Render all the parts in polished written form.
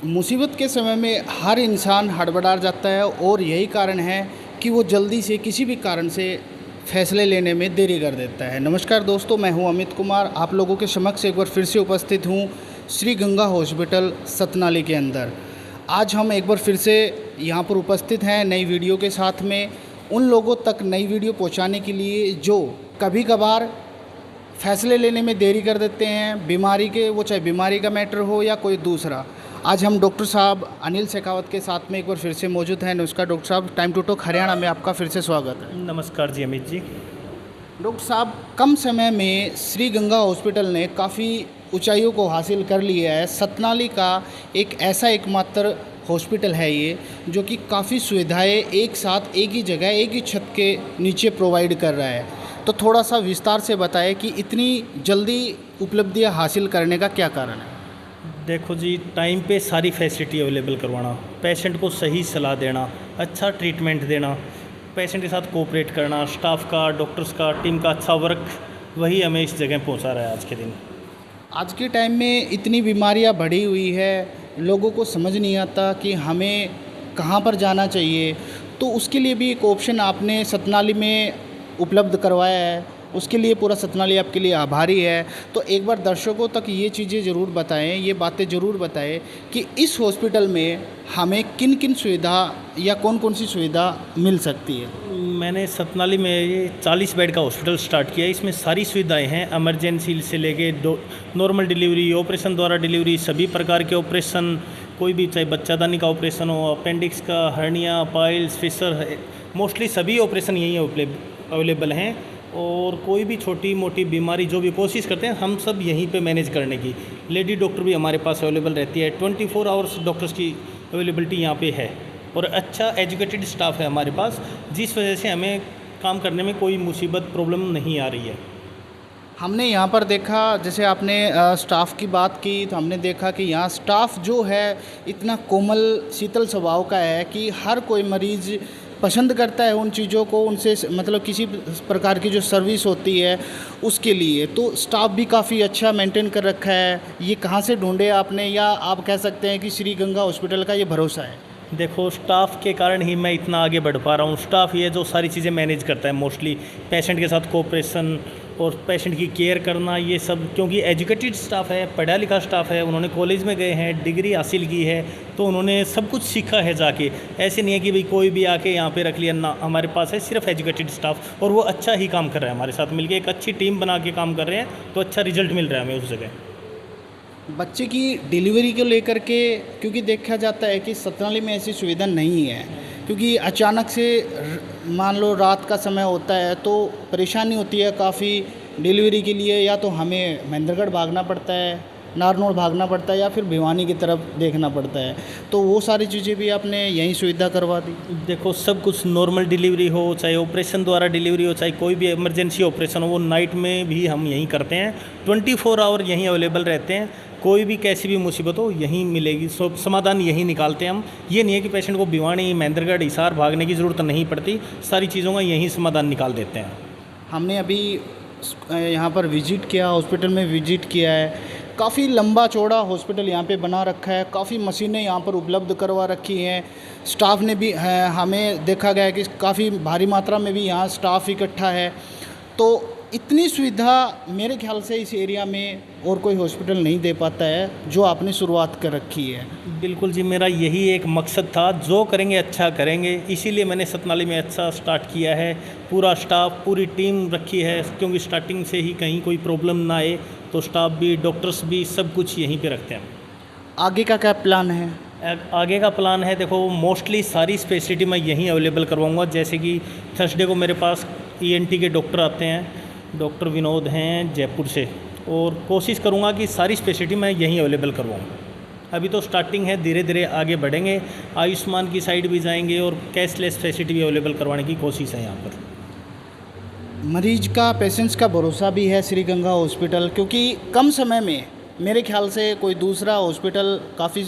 मुसीबत के समय में हर इंसान हड़बड़ा जाता है और यही कारण है कि वो जल्दी से किसी भी कारण से फैसले लेने में देरी कर देता है। नमस्कार दोस्तों, मैं हूं अमित कुमार, आप लोगों के समक्ष एक बार फिर से उपस्थित हूं श्री गंगा हॉस्पिटल सतनाली के अंदर। आज हम एक बार फिर से यहां पर उपस्थित हैं नई वीडियो के साथ में, उन लोगों तक नई वीडियो पहुंचाने के लिए जो कभी कभार फैसले लेने में देरी कर देते हैं बीमारी के, वो चाहे बीमारी का मैटर हो या कोई दूसरा। आज हम डॉक्टर साहब अनिल शेखावत के साथ में एक बार फिर से मौजूद हैं। नमस्कार डॉक्टर साहब, टाइम टू टॉक हरियाणा में आपका फिर से स्वागत है। नमस्कार जी अमित जी। डॉक्टर साहब, कम समय में श्री गंगा हॉस्पिटल ने काफ़ी ऊंचाइयों को हासिल कर लिया है। सतनाली का एक ऐसा एकमात्र हॉस्पिटल है ये जो कि काफ़ी सुविधाएं एक साथ एक ही जगह एक ही छत के नीचे प्रोवाइड कर रहा है। तो थोड़ा सा विस्तार से बताएं कि इतनी जल्दी उपलब्धियां हासिल करने का क्या कारण है। देखो जी, टाइम पे सारी फैसिलिटी अवेलेबल करवाना, पेशेंट को सही सलाह देना, अच्छा ट्रीटमेंट देना, पेशेंट के साथ कोऑपरेट करना, स्टाफ का, डॉक्टर्स का, टीम का अच्छा वर्क, वही हमें इस जगह पहुंचा रहा है आज के दिन। आज के टाइम में इतनी बीमारियां बढ़ी हुई है, लोगों को समझ नहीं आता कि हमें कहाँ पर जाना चाहिए। तो उसके लिए भी एक ऑप्शन आपने सतनाली में उपलब्ध करवाया है, उसके लिए पूरा सतनाली आपके लिए आभारी है। तो एक बार दर्शकों तक ये चीज़ें ज़रूर बताएं, ये बातें ज़रूर बताएं कि इस हॉस्पिटल में हमें किन किन सुविधा या कौन कौन सी सुविधा मिल सकती है। मैंने सतनाली में ये 40 बेड का हॉस्पिटल स्टार्ट किया है। इसमें सारी सुविधाएं हैं, इमरजेंसी से लेके नॉर्मल डिलीवरी, ऑपरेशन द्वारा डिलीवरी, सभी प्रकार के ऑपरेशन, कोई भी चाहे बच्चादानी का ऑपरेशन हो, अपेंडिक्स का, हर्निया, पाइल्स, फिशर, मोस्टली सभी ऑपरेशन यहीं अवेलेबल हैं। और कोई भी छोटी मोटी बीमारी जो भी कोशिश करते हैं हम सब यहीं पे मैनेज करने की। लेडी डॉक्टर भी हमारे पास अवेलेबल रहती है, 24 आवर्स डॉक्टर्स की अवेलेबिलिटी यहाँ पे है। और अच्छा एजुकेटेड स्टाफ है हमारे पास, जिस वजह से हमें काम करने में कोई मुसीबत प्रॉब्लम नहीं आ रही है। हमने यहाँ पर देखा, जैसे आपने स्टाफ की बात की, तो हमने देखा कि यहाँ स्टाफ जो है इतना कोमल शीतल स्वभाव का है कि हर कोई मरीज़ पसंद करता है उन चीज़ों को, उनसे मतलब किसी प्रकार की जो सर्विस होती है उसके लिए। तो स्टाफ भी काफ़ी अच्छा मेंटेन कर रखा है। ये कहाँ से ढूंढे आपने, या आप कह सकते हैं कि श्री गंगा हॉस्पिटल का ये भरोसा है? देखो, स्टाफ के कारण ही मैं इतना आगे बढ़ पा रहा हूँ। स्टाफ ये जो सारी चीज़ें मैनेज करता है, मोस्टली पेशेंट के साथ कोऑपरेशन और पेशेंट की केयर करना, ये सब क्योंकि एजुकेटेड स्टाफ है, पढ़ा लिखा स्टाफ है, उन्होंने कॉलेज में गए हैं, डिग्री हासिल की है, तो उन्होंने सब कुछ सीखा है जाके। ऐसे नहीं है कि भाई कोई भी आके यहाँ पे रख लिया ना, हमारे पास है सिर्फ एजुकेटेड स्टाफ और वो अच्छा ही काम कर रहा है हमारे साथ मिलके, एक अच्छी टीम बना के काम कर रहे हैं, तो अच्छा रिजल्ट मिल रहा है हमें उस जगह। बच्चे की डिलीवरी को लेकर के, क्योंकि देखा जाता है कि सतनाली में ऐसी सुविधा नहीं है, क्योंकि अचानक से मान लो रात का समय होता है तो परेशानी होती है काफ़ी डिलीवरी के लिए। या तो हमें महेंद्रगढ़ भागना पड़ता है, नारनौल भागना पड़ता है, या फिर भिवानी की तरफ देखना पड़ता है। तो वो सारी चीज़ें भी आपने यहीं सुविधा करवा दी। देखो, सब कुछ नॉर्मल डिलीवरी हो, चाहे ऑपरेशन द्वारा डिलीवरी हो, चाहे कोई भी इमरजेंसी ऑपरेशन हो, वो नाइट में भी हम यहीं करते हैं। 24 आवर यहीं अवेलेबल रहते हैं। कोई भी कैसी भी मुसीबत हो यहीं मिलेगी, समाधान यहीं निकालते हैं हम। ये नहीं है कि पेशेंट को भिवानी, महेंद्रगढ़, हिसार भागने की ज़रूरत नहीं पड़ती, सारी चीज़ों का यहीं समाधान निकाल देते हैं। हमने अभी यहाँ पर विज़िट किया, हॉस्पिटल में विज़िट किया है। काफ़ी लंबा चौड़ा हॉस्पिटल यहाँ पे बना रखा है, काफ़ी मशीनें यहाँ पर उपलब्ध करवा रखी हैं। स्टाफ ने भी हमें देखा गया है कि काफ़ी भारी मात्रा में भी यहाँ स्टाफ इकट्ठा है। तो इतनी सुविधा मेरे ख्याल से इस एरिया में और कोई हॉस्पिटल नहीं दे पाता है जो आपने शुरुआत कर रखी है। बिल्कुल जी, मेरा यही एक मकसद था, जो करेंगे अच्छा करेंगे, इसीलिए मैंने सतनाली में अच्छा स्टार्ट किया है। पूरा स्टाफ, पूरी टीम रखी है, क्योंकि स्टार्टिंग से ही कहीं कोई प्रॉब्लम ना आए, तो स्टाफ भी, डॉक्टर्स भी, सब कुछ यहीं पे रखते हैं। आगे का क्या प्लान है? आगे का प्लान है, देखो मोस्टली सारी स्पेशलिटी मैं यहीं अवेलेबल करवाऊँगा। जैसे कि थर्सडे को मेरे पास ENT के डॉक्टर आते हैं, डॉक्टर विनोद हैं जयपुर से, और कोशिश करूँगा कि सारी स्पेशलिटी मैं यहीं अवेलेबल करवाऊँ। अभी तो स्टार्टिंग है, धीरे धीरे आगे बढ़ेंगे, आयुष्मान की साइड भी जाएंगे और कैशलेस फैसिलिटी भी अवेलेबल करवाने की कोशिश है यहाँ पर। मरीज का, पेशेंट्स का भरोसा भी है श्री गंगा हॉस्पिटल, क्योंकि कम समय में मेरे ख्याल से कोई दूसरा हॉस्पिटल काफ़ी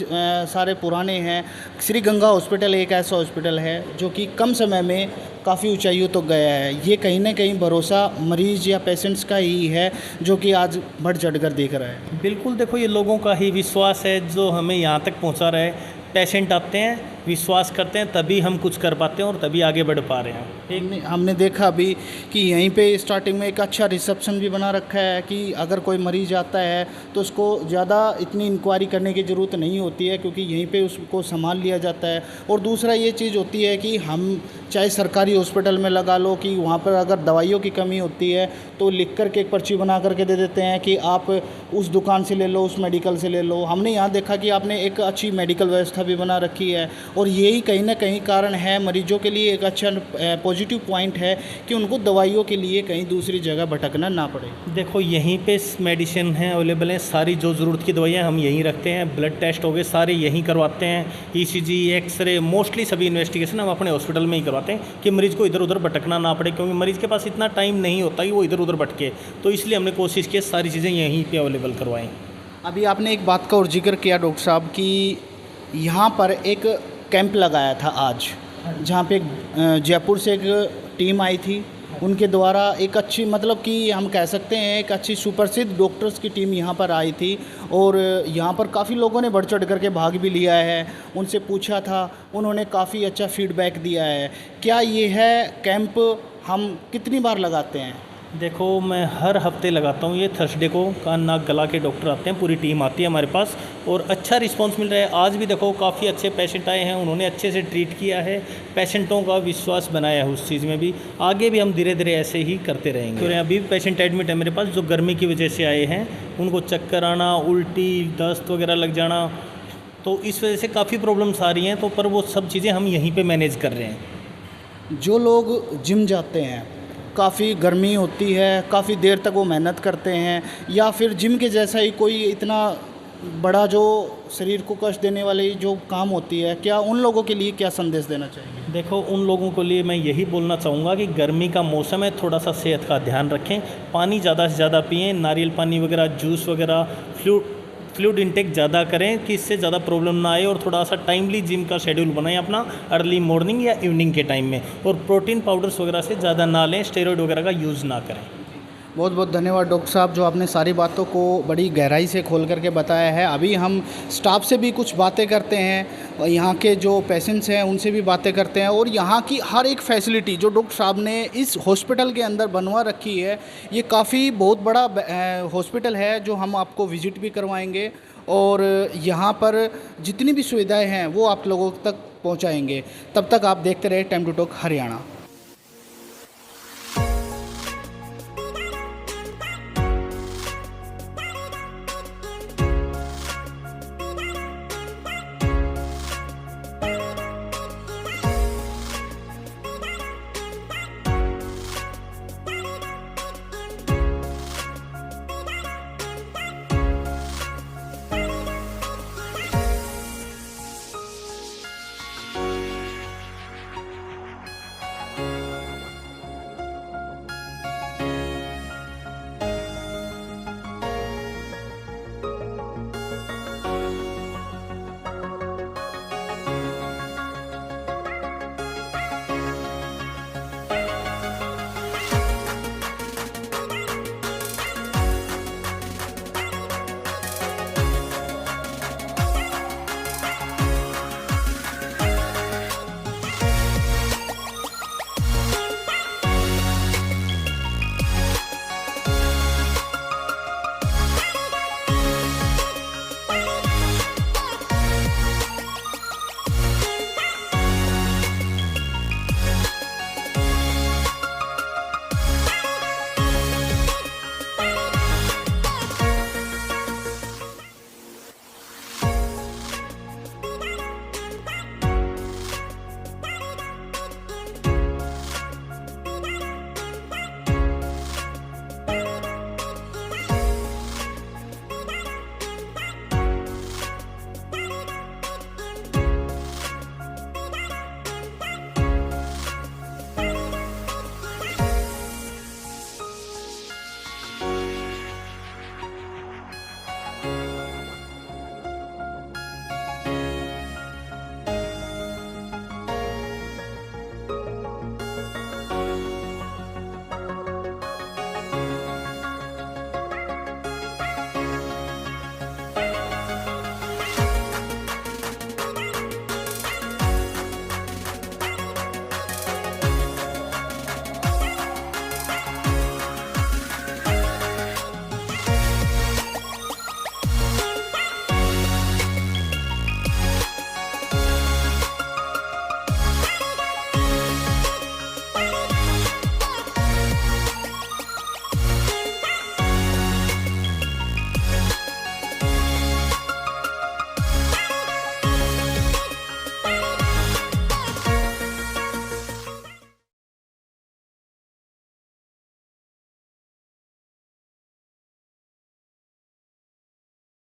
सारे पुराने हैं। श्री गंगा हॉस्पिटल एक ऐसा हॉस्पिटल है जो कि कम समय में काफ़ी ऊंचाइयों तक गया है। ये कहीं ना कहीं भरोसा मरीज़ या पेशेंट्स का ही है जो कि आज बढ़ चढ़ कर देख रहा है। बिल्कुल, देखो ये लोगों का ही विश्वास है जो हमें यहाँ तक पहुँचा रहा है। पेशेंट आते हैं, विश्वास करते हैं, तभी हम कुछ कर पाते हैं और तभी आगे बढ़ पा रहे हैं। हमने देखा अभी कि यहीं पे स्टार्टिंग में एक अच्छा रिसेप्शन भी बना रखा है कि अगर कोई मरीज़ आता है तो उसको ज़्यादा इतनी इंक्वायरी करने की ज़रूरत नहीं होती है, क्योंकि यहीं पे उसको संभाल लिया जाता है। और दूसरा ये चीज़ होती है कि हम चाहे सरकारी हॉस्पिटल में लगा लो कि वहाँ पर अगर दवाइयों की कमी होती है तो लिख कर के एक पर्ची बना करके दे देते हैं कि आप उस दुकान से ले लो, उस मेडिकल से ले लो। हमने यहाँ देखा कि आपने एक अच्छी मेडिकल व्यवस्था भी बना रखी है और यही कहीं ना कहीं कारण है, मरीजों के लिए एक अच्छा पॉजिटिव पॉइंट है कि उनको दवाइयों के लिए कहीं दूसरी जगह भटकना ना पड़े। देखो यहीं पे मेडिसिन हैं, अवेलेबल हैं, सारी जो ज़रूरत की दवाइयाँ हम यहीं रखते हैं। ब्लड टेस्ट हो गए सारे यहीं करवाते हैं, ईसीजी, एक्सरे, मोस्टली सभी इन्वेस्टिगेशन हम अपने हॉस्पिटल में ही करवाते हैं कि मरीज़ को इधर उधर भटकना ना पड़े, क्योंकि मरीज़ के पास इतना टाइम नहीं होता कि वो इधर उधर भटके। तो इसलिए हमने कोशिश की सारी चीज़ें यहीं पर अवेलेबल करवाएँ। अभी आपने एक बात का और जिक्र किया डॉक्टर साहब कि यहाँ पर एक कैंप लगाया था आज, जहाँ पे जयपुर से एक टीम आई थी। उनके द्वारा एक अच्छी, मतलब कि हम कह सकते हैं एक अच्छी सुप्रसिद्ध डॉक्टर्स की टीम यहाँ पर आई थी और यहाँ पर काफ़ी लोगों ने बढ़ चढ़ करके भाग भी लिया है। उनसे पूछा था, उन्होंने काफ़ी अच्छा फीडबैक दिया है। क्या ये है कैंप हम कितनी बार लगाते हैं? देखो मैं हर हफ्ते लगाता हूँ ये थर्सडे को। कान नाक गला के डॉक्टर आते हैं, पूरी टीम आती है हमारे पास और अच्छा रिस्पांस मिल रहा है। आज भी देखो काफ़ी अच्छे पेशेंट आए हैं, उन्होंने अच्छे से ट्रीट किया है, पेशेंटों का विश्वास बनाया है उस चीज़ में भी। आगे भी हम धीरे धीरे ऐसे ही करते रहेंगे। तो अभी भी पेशेंट एडमिट है मेरे पास जो गर्मी की वजह से आए हैं, उनको चक्कर आना, उल्टी, दस्त वगैरह लग जाना, तो इस वजह से काफ़ी प्रॉब्लम्स आ रही हैं। तो पर वो सब चीज़ें हम यहीं पर मैनेज कर रहे हैं। जो लोग जिम जाते हैं, काफ़ी गर्मी होती है, काफ़ी देर तक वो मेहनत करते हैं, या फिर जिम के जैसा ही कोई इतना बड़ा जो शरीर को कष्ट देने वाली जो काम होती है, क्या उन लोगों के लिए क्या संदेश देना चाहिए? देखो उन लोगों के लिए मैं यही बोलना चाहूँगा कि गर्मी का मौसम है, थोड़ा सा सेहत का ध्यान रखें, पानी ज़्यादा से ज़्यादा पिएं, नारियल पानी वगैरह, जूस वगैरह, फ्लूइड इंटेक ज़्यादा करें कि इससे ज़्यादा प्रॉब्लम ना आए। और थोड़ा सा टाइमली जिम का शेड्यूल बनाएं अपना, अर्ली मॉर्निंग या इवनिंग के टाइम में। और प्रोटीन पाउडर्स वगैरह से ज़्यादा ना लें, स्टेरॉइड वगैरह का यूज़ ना करें। बहुत बहुत धन्यवाद डॉक्टर साहब, जो आपने सारी बातों को बड़ी गहराई से खोल करके बताया है। अभी हम स्टाफ से भी कुछ बातें करते हैं, यहाँ के जो पेशेंट्स हैं उनसे भी बातें करते हैं, और यहाँ की हर एक फैसिलिटी जो डॉक्टर साहब ने इस हॉस्पिटल के अंदर बनवा रखी है, ये काफ़ी बहुत बड़ा हॉस्पिटल है जो हम आपको विज़िट भी करवाएंगे और यहाँ पर जितनी भी सुविधाएँ हैं वो आप लोगों तक पहुँचाएँगे। तब तक आप देखते रहे टाइम टू टॉक हरियाणा।